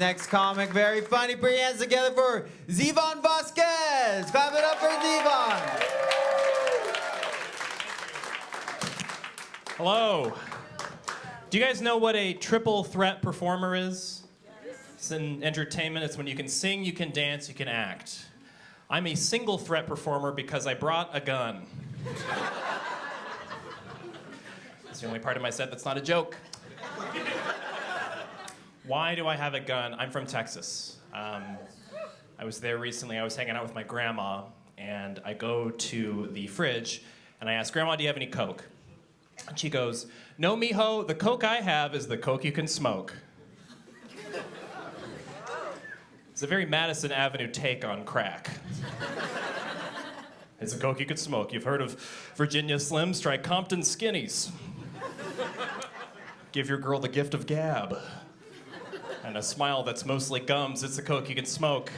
Next comic, very funny. Put your hands together for Zivan Vasquez. Clap it up for Zivan. Hello. Do you guys know what a triple threat performer is? It's in entertainment. It's when you can sing, you can dance, you can act. I'm a single threat performer because I brought a gun. It's the only part of my set that's not a joke. Why do I have a gun? I'm from Texas. I was there recently. I was hanging out with my grandma, and I go to the fridge, and I ask, Grandma, do you have any Coke? And she goes, no, mijo, the Coke I have is the Coke you can smoke. It's a very Madison Avenue take on crack. It's a Coke you could smoke. You've heard of Virginia Slims? Try Compton Skinnies. Give your girl the gift of gab. And a smile that's mostly gums. It's a Coke you can smoke.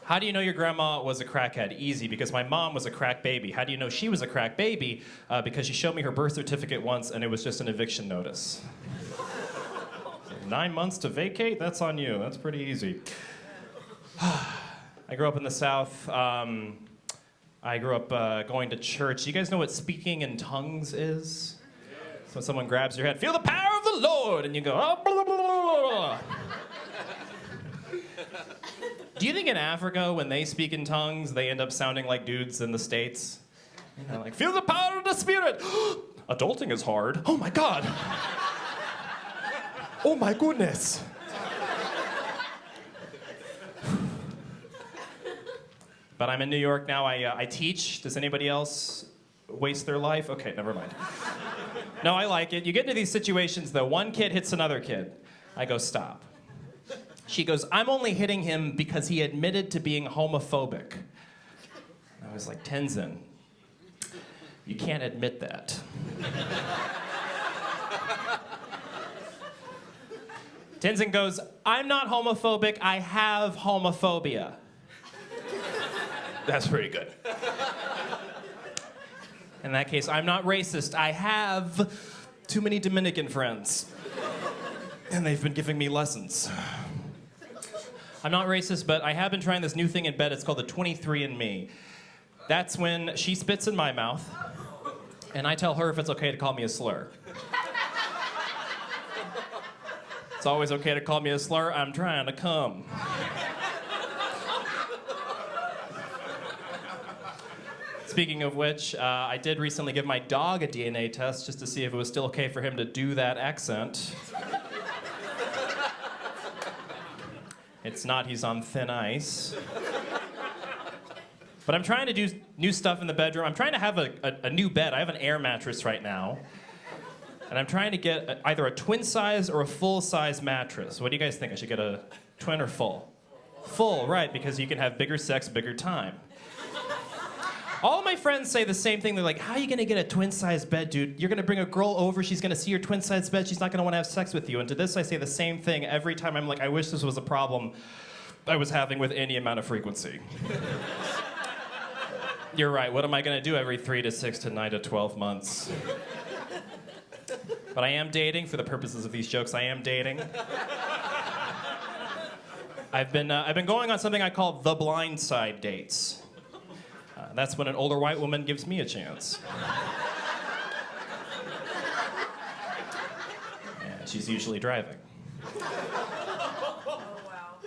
How do you know your grandma was a crackhead? Easy, because my mom was a crack baby. How do you know she was a crack baby? Because she showed me her birth certificate once, and it was just an eviction notice. 9 months to vacate? That's on you. That's pretty easy. I grew up in the South. I grew up going to church. You guys know what speaking in tongues is? So when someone grabs your head, feel the power of the Lord, and you go, oh, blah, blah, blah, blah. Do you think in Africa, when they speak in tongues, they end up sounding like dudes in the States? You know, like, feel the power of the Spirit. Adulting is hard. Oh my God. Oh my goodness. But I'm in New York now. I teach. Does anybody else waste their life? Okay, never mind. No, I like it. You get into these situations, though. One kid hits another kid. I go, stop. She goes, I'm only hitting him because he admitted to being homophobic. I was like, Tenzin, you can't admit that. Tenzin goes, I'm not homophobic, I have homophobia. That's pretty good. In that case, I'm not racist, I have too many Dominican friends. And they've been giving me lessons. I'm not racist, but I have been trying this new thing in bed. It's called the 23andMe. That's when she spits in my mouth, and I tell her if it's okay to call me a slur. It's always okay to call me a slur. I'm trying to come. Speaking of which, I did recently give my dog a DNA test just to see if it was still okay for him to do that accent. It's not, he's on thin ice. But I'm trying to do new stuff in the bedroom. I'm trying to have a new bed. I have an air mattress right now. And I'm trying to get either a twin size or a full size mattress. What do you guys think? I should get a twin or full? Full, right, because you can have bigger sex, bigger time. All my friends say the same thing. They're like, how are you gonna get a twin-size bed, dude? You're gonna bring a girl over, she's gonna see your twin-size bed, she's not gonna wanna have sex with you. And to this, I say the same thing every time. I'm like, I wish this was a problem I was having with any amount of frequency. You're right, what am I gonna do every 3 to 6 to 9 to 12 months? But I am dating, for the purposes of these jokes, I am dating. I've been going on something I call the blind side dates. That's when an older white woman gives me a chance. And she's usually driving.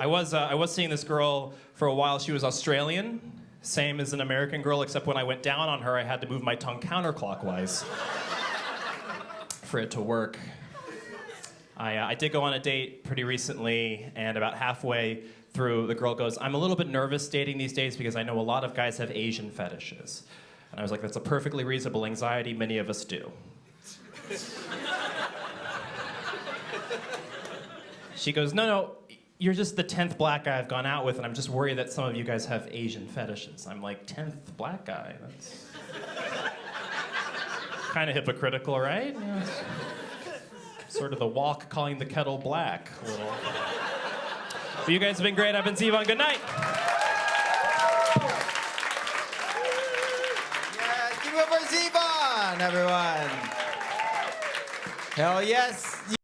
I was seeing this girl for a while. She was Australian, same as an American girl, except when I went down on her, I had to move my tongue counterclockwise for it to work. I did go on a date pretty recently, and about halfway through, the girl goes, I'm a little bit nervous dating these days because I know a lot of guys have Asian fetishes. And I was like, that's a perfectly reasonable anxiety, many of us do. She goes, no, you're just the 10th black guy I've gone out with, and I'm just worried that some of you guys have Asian fetishes. I'm like, 10th black guy? That's kind of hypocritical, right? Yeah, sort of the walk calling the kettle black. Little. But you guys have been great. I've been Zivan. Good night. Yeah, give it up for Zivan, everyone. Hell yes.